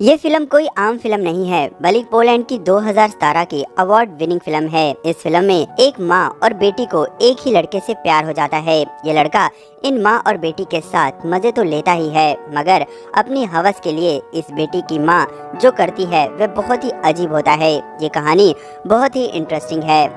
ये फिल्म कोई आम फिल्म नहीं है, बल्कि पोलैंड की 2017 की अवार्ड विनिंग फिल्म है। इस फिल्म में एक माँ और बेटी को एक ही लड़के से प्यार हो जाता है। ये लड़का इन माँ और बेटी के साथ मजे तो लेता ही है, मगर अपनी हवस के लिए इस बेटी की माँ जो करती है वह बहुत ही अजीब होता है। ये कहानी बहुत ही इंटरेस्टिंग है।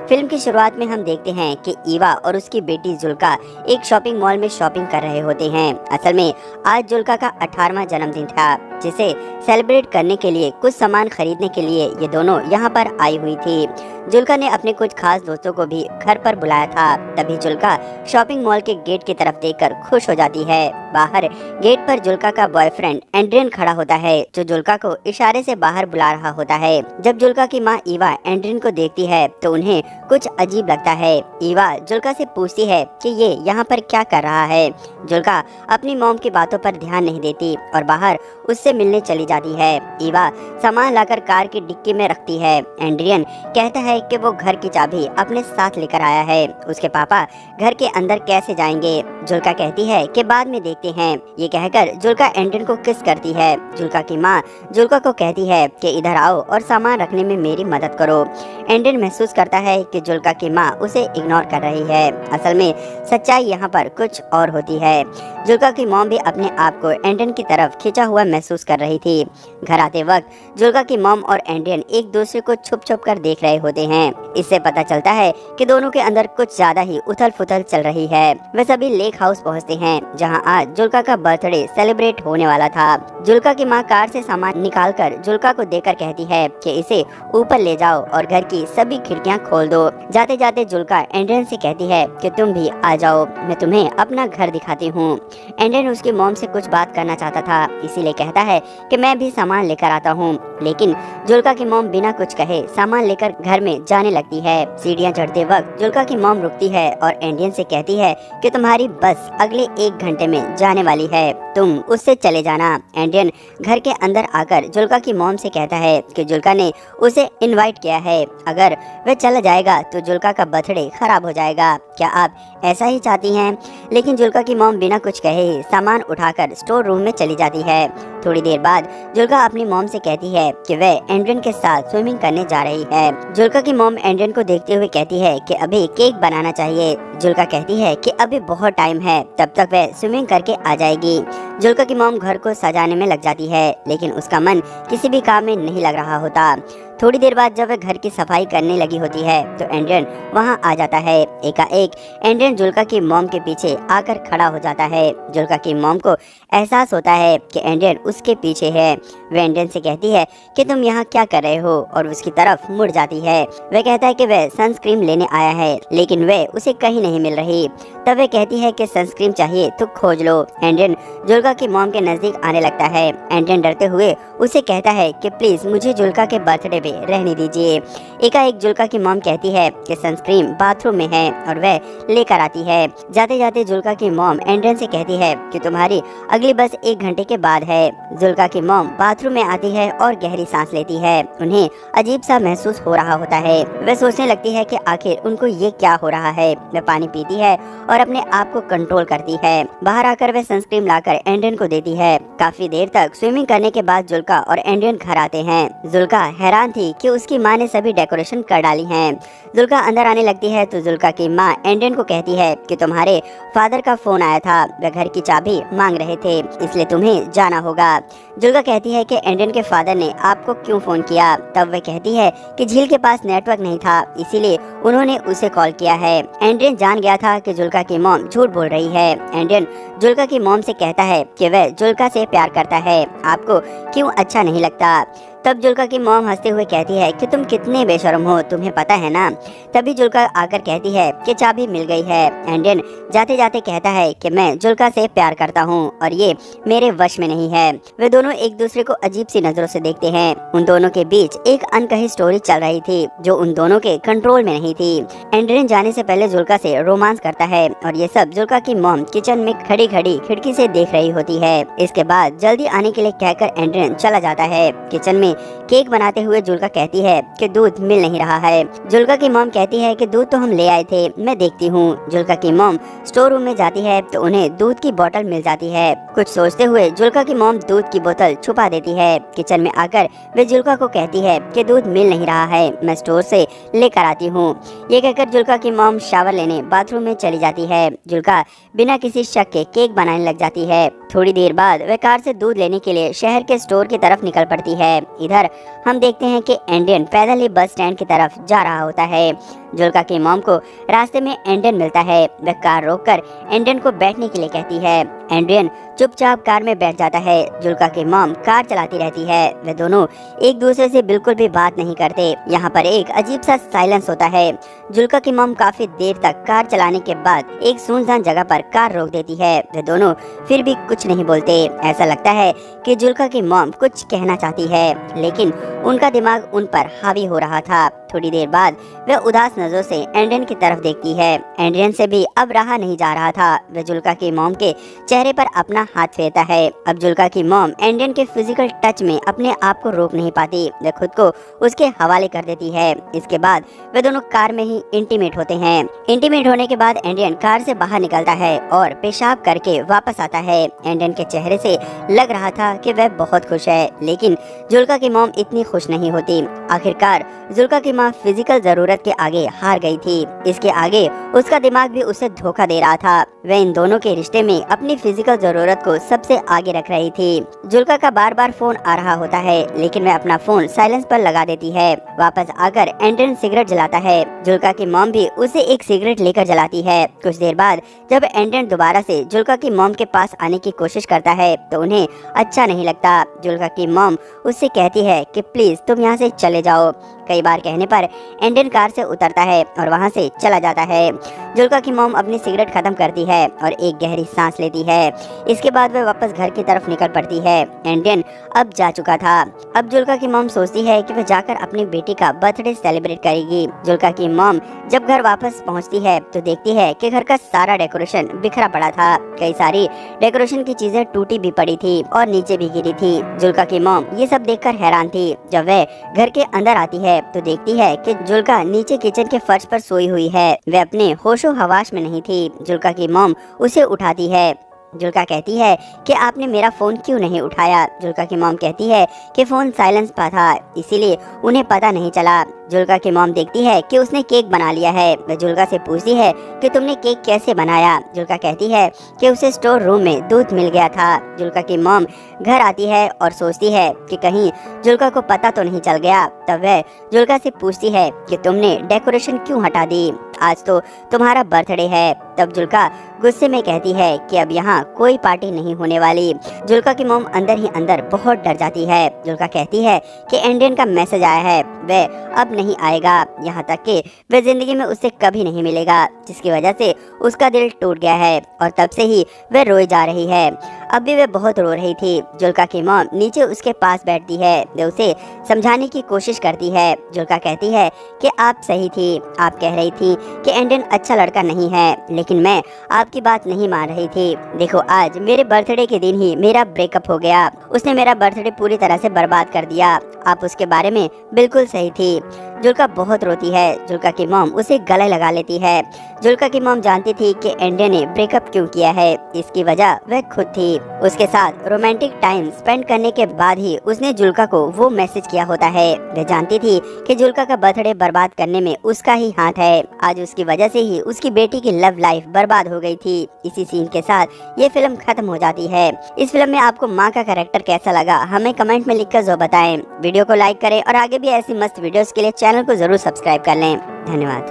फिल्म की शुरुआत में हम देखते हैं कि ईवा और उसकी बेटी जुल्का एक शॉपिंग मॉल में शॉपिंग कर रहे होते हैं। असल में आज जुल्का का 18वां जन्मदिन था, जिसे सेलिब्रेट करने के लिए कुछ सामान खरीदने के लिए ये दोनों यहाँ पर आई हुई थी। जुल्का ने अपने कुछ खास दोस्तों को भी घर पर बुलाया था। तभी जुल्का शॉपिंग मॉल के गेट की तरफ देखकर खुश हो जाती है। बाहर गेट पर जुल्का का बॉयफ्रेंड एंड्रियन खड़ा होता है, जो जुल्का को इशारे से बाहर बुला रहा होता है। जब जुल्का की माँ ईवा एंड्रियन को देखती है तो उन्हें कुछ अजीब लगता है। ईवा जुल्का से पूछती है कि ये यहाँ पर क्या कर रहा है। जुल्का अपनी मॉम की बातों पर ध्यान नहीं देती और बाहर उससे मिलने चली जाती है। ईवा सामान लाकर कार की डिक्की में रखती है। एंड्रियन कहता है कि वो घर की चाबी अपने साथ लेकर आया है, उसके पापा घर के अंदर कैसे जाएंगे। जुल्का कहती है कि बाद में देखते हैं। ये कहकर जुल्का एंड्रियन को किस करती है। जुल्का की माँ जुल्का को कहती है कि इधर आओ और सामान रखने में मेरी मदद करो। एंड्रियन महसूस करता है कि जुल्का की माँ उसे इग्नोर कर रही है। असल में सच्चाई यहाँ पर कुछ और होती है। जुल्का की मॉम भी अपने आप को एंड्रियन की तरफ खींचा हुआ महसूस कर रही थी। घर आते वक्त जुल्का की मॉम और एंड्रियन एक दूसरे को छुप छुप कर देख रहे होते हैं। इससे पता चलता है कि दोनों के अंदर कुछ ज्यादा ही उथल पुथल चल रही है। वे सभी लेक हाउस पहुँचते हैं, जहाँ आज जुल्का का बर्थडे सेलिब्रेट होने वाला था। जुल्का की माँ कार से सामान निकालकर जुल्का को देकर कहती है कि इसे ऊपर ले जाओ और घर की सभी खिड़कियाँ खोल दो। जाते जाते जुल्का एंड्रियन से कहती है कि तुम भी आ जाओ, मैं तुम्हें अपना घर दिखाती हूँ। एंड्रियन उसकी मॉम से कुछ बात करना चाहता था, इसीलिए कहता है कि मैं भी सामान लेकर आता हूँ। लेकिन जुल्का की मॉम बिना कुछ कहे सामान लेकर घर में जाने लगती है। सीढ़ियाँ चढ़ते वक्त जुल्का की मॉम रुकती है और एंड्रियन से कहती है कि तुम्हारी बस अगले 1 घंटे में जाने वाली है, तुम उससे चले जाना। एंड्रियन घर के अंदर आकर जुल्का की मॉम से कहता है कि जुल्का ने उसे इनवाइट किया है, अगर वह चला जाएगा तो जुल्का का बर्थडे खराब हो जाएगा। क्या आप ऐसा ही चाहती हैं? लेकिन जुल्का की मॉम बिना कुछ कहे ही सामान उठाकर स्टोर रूम में चली जाती है। थोड़ी देर बाद जुल्का अपनी मॉम से कहती है कि वह एंड्रियन के साथ स्विमिंग करने जा रही है। जुल्का की मॉम एंड्रियन को देखते हुए कहती है कि अभी केक बनाना चाहिए। जुल्का कहती है कि अभी बहुत टाइम है, तब तक वह स्विमिंग करके आ जाएगी। जुल्का की मॉम घर को सजाने में लग जाती है, लेकिन उसका मन किसी भी काम में नहीं लग रहा होता। थोड़ी देर बाद जब वह घर की सफाई करने लगी होती है तो एंड्रियन वहां आ जाता है। एकाएक एंड्रियन जुल्का की मॉम के पीछे आकर खड़ा हो जाता है। जुल्का की मॉम को एहसास होता है कि एंड्रियन उसके पीछे है। वह एंड्रियन से कहती है कि तुम यहाँ क्या कर रहे हो, और उसकी तरफ मुड़ जाती है। वह कहता है कि वह सनस्क्रीन लेने आया है, लेकिन वह उसे कहीं नहीं मिल रही। तब वह कहती है कि सनस्क्रीन चाहिए तो खोज लो। एंड्रियन जुल्का की मॉम के नजदीक आने लगता है। एंड्रियन डरते हुए उसे कहता है कि प्लीज मुझे जुल्का के बर्थडे पे रहने दीजिए। एकाएक जुल्का की मॉम कहती है कि सनस्क्रीन बाथरूम में है और वह लेकर आती है। जाते जाते जुल्का की मॉम एंड्रियन से कहती है कि तुम्हारी अगली बस 1 घंटे के बाद है। जुल्का की मॉम बाथरूम में आती है और गहरी सांस लेती है। उन्हें अजीब सा महसूस हो रहा होता है। वह सोचने लगती है कि आखिर उनको ये क्या हो रहा है। वह पानी पीती है और अपने आप को कंट्रोल करती है। बाहर आकर वह सनस्क्रीन लाकर एंड्रियन को देती है। काफी देर तक स्विमिंग करने के बाद जुल्का और एंड्रियन घर आते हैं। जुल्का हैरान थी कि उसकी माँ ने सभी डेकोरेशन कर डाली हैं। जुल्का अंदर आने लगती है तो जुल्का की माँ एंड्रियन को कहती है कि तुम्हारे फादर का फोन आया था, वह घर की चाबी मांग रहे थे, इसलिए तुम्हें जाना होगा। जुल्का कहती है कि एंड्रियन के फादर ने आपको क्यों फोन किया। तब वह कहती है कि झील के पास नेटवर्क नहीं था, इसीलिए उन्होंने उसे कॉल किया है। एंड्रियन जान गया था कि जुल्का की मॉम झूठ बोल रही है। एंड्रियन जुल्का की मॉम से कहता है कि वह जुल्का से प्यार करता है, आपको क्यों अच्छा नहीं लगता। तब जुल्का की मॉम हंसते हुए कहती है कि तुम कितने बेशर्म हो, तुम्हें पता है ना। तभी जुल्का आकर कहती है कि चाबी मिल गई है। एंड्रियन जाते जाते कहता है कि मैं जुल्का से प्यार करता हूँ और ये मेरे वश में नहीं है। वे दोनों एक दूसरे को अजीब सी नजरों से देखते हैं। उन दोनों के बीच एक अनकही स्टोरी चल रही थी जो उन दोनों के कंट्रोल में नहीं थी। एंड्रियन जाने से पहले जुल्का से रोमांस करता है और ये सब जुल्का की मॉम किचन में खड़ी खड़ी खिड़की से देख रही होती है। इसके बाद जल्दी आने के लिए कहकर एंड्रियन चला जाता है। किचन में में केक बनाते हुए जुल्का कहती है कि दूध मिल नहीं रहा है। जुल्का की मॉम कहती है कि दूध तो हम ले आए थे, मैं देखती हूँ। जुल्का की मॉम स्टोर रूम में जाती है तो उन्हें दूध की बोतल मिल जाती है। कुछ सोचते हुए जुल्का की मॉम दूध की बोतल छुपा देती है। किचन में आकर वे जुल्का को कहती है कि दूध मिल नहीं रहा है, मैं स्टोर से लेकर आती हूँ। ये कहकर जुल्का की मॉम शावर लेने बाथरूम में चली जाती है। जुल्का बिना किसी शक के केक बनाने लग जाती है। थोड़ी देर बाद वह कार से दूध लेने के लिए शहर के स्टोर की तरफ निकल पड़ती है। इधर हम देखते हैं कि एंडियन पैदल ही बस स्टैंड की तरफ जा रहा होता है। जुल्का की मॉम को रास्ते में एंडियन मिलता है। वह कार रोककर एंडियन को बैठने के लिए कहती है। एंडियन चुपचाप कार में बैठ जाता है। जुल्का की मॉम कार चलाती रहती है। वे दोनों एक दूसरे से बिल्कुल भी बात नहीं करते। यहाँ पर एक अजीब सा साइलेंस होता है। जुल्का की मॉम काफी देर तक कार चलाने के बाद एक सुनसान जगह पर कार रोक देती है। वे दोनों फिर भी कुछ नहीं बोलते। ऐसा लगता है कि जुल्का की मॉम कुछ कहना चाहती है, लेकिन उनका दिमाग उन पर हावी हो रहा था। थोड़ी देर बाद वह उदास नजरों से एंडियन की तरफ देखती है। एंडियन से भी अब रहा नहीं जा रहा था। वह जुल्का की मॉम के चेहरे पर अपना हाथ फेरता है। अब जुल्का की मॉम एंडियन के फिजिकल टच में अपने आप को रोक नहीं पाती। वह खुद को उसके हवाले कर देती है। इसके बाद वे दोनों कार में ही इंटीमेट होते हैं। इंटीमेट होने के बाद एंडियन कार से बाहर निकलता है और पेशाब करके वापस आता है। एंडियन के चेहरे से लग रहा था कि वह बहुत खुश है, लेकिन जुल्का की मॉम इतनी खुश नहीं होती। आखिरकार जुल्का की माँ फिजिकल जरूरत के आगे हार गई थी। इसके आगे उसका दिमाग भी उसे धोखा दे रहा था। वह इन दोनों के रिश्ते में अपनी फिजिकल जरूरत को सबसे आगे रख रही थी। जुल्का का बार बार फोन आ रहा होता है, लेकिन वह अपना फोन साइलेंस पर लगा देती है। वापस आकर एंडियन सिगरेट जलाता है। जुल्का की मॉम भी उसे एक सिगरेट लेकर जलाती है। कुछ देर बाद जब एंडियन दोबारा से जुल्का की मॉम के पास आने की कोशिश करता है तो उन्हें अच्छा नहीं लगता। जुल्का की मॉम उससे कहती है कि प्लीज तुम यहाँ से चले जाओ। कई बार कहने पर एंडियन कार से उतरता है और वहाँ से चला जाता है। जुल्का की मॉम अपनी सिगरेट खत्म करती है और एक गहरी सांस लेती है। इसके बाद वह वापस घर की तरफ निकल पड़ती है। एंडियन अब जा चुका था। अब जुल्का की मॉम सोचती है कि वह जाकर अपनी बेटी का बर्थडे सेलिब्रेट करेगी। जुल्का की मॉम जब घर वापस पहुँचती है तो देखती है कि घर का सारा डेकोरेशन बिखरा पड़ा था। कई सारी डेकोरेशन की चीजें टूटी भी पड़ी थी और नीचे भी गिरी थी। जुल्का की मॉम ये सब देखकर हैरान थी। जब वह घर के अंदर आती है तो देखती है कि जुल्का नीचे किचन के फर्श पर सोई हुई है। वह अपने होशो हवास में नहीं थी। जुल्का की मॉम उसे उठाती है। जुल्का कहती है कि आपने मेरा फोन क्यों नहीं उठाया। जुल्का की मॉम कहती है कि फोन साइलेंस पर था, इसीलिए उन्हें पता नहीं चला। जुल्का की मॉम देखती है कि उसने केक बना लिया है। वह जुल्का से पूछती है कि तुमने केक कैसे बनाया। जुल्का कहती है कि उसे स्टोर रूम में दूध मिल गया था। जुल्का की मॉम घर आती है और सोचती है कि कहीं जुल्का को पता तो नहीं चल गया। तब वह जुल्का से पूछती है कि तुमने डेकोरेशन क्यों हटा दी, आज तो तुम्हारा बर्थडे है। तब जुल्का गुस्से में कहती है कि अब यहाँ कोई पार्टी नहीं होने वाली। जुल्का की मॉम अंदर ही अंदर बहुत डर जाती है। जुल्का कहती है कि एंडियन का मैसेज आया है, वह अब नहीं आएगा, यहाँ तक कि वह जिंदगी में उससे कभी नहीं मिलेगा, जिसकी वजह से उसका दिल टूट गया है। और तब से ही वह रोई जा रही है। अब भी वह बहुत रो रही थी। जुल्का की मॉम नीचे उसके पास बैठती है। वह उसे समझाने की कोशिश करती है। जुल्का कहती है कि आप सही थी, आप कह रही थी कि एंडियन अच्छा लड़का नहीं है, लेकिन मैं आपकी बात नहीं मान रही थी। देखो आज मेरे बर्थडे के दिन ही मेरा ब्रेकअप हो गया। उसने मेरा बर्थडे पूरी तरह से बर्बाद कर दिया। आप उसके बारे में बिल्कुल सही थी। जुल्का बहुत रोती है। जुल्का की मॉम उसे गले लगा लेती है। जुल्का की मॉम जानती थी कि एंडियन ने ब्रेकअप क्यों किया है। इसकी वजह वह खुद थी। उसके साथ रोमांटिक टाइम स्पेंड करने के बाद ही उसने जुल्का को वो मैसेज किया होता है। वह जानती थी कि जुल्का का बर्थडे बर्बाद करने में उसका ही हाथ है। आज उसकी वजह से ही उसकी बेटी की लव लाइफ बर्बाद हो गई थी। इसी सीन के साथ ये फिल्म खत्म हो जाती है। इस फिल्म में आपको माँ का कैरेक्टर कैसा लगा हमें कमेंट में लिखकर जरूर बताएं। वीडियो को लाइक करें और आगे भी ऐसी मस्त वीडियोस के लिए चैनल को जरूर सब्सक्राइब कर लें। धन्यवाद।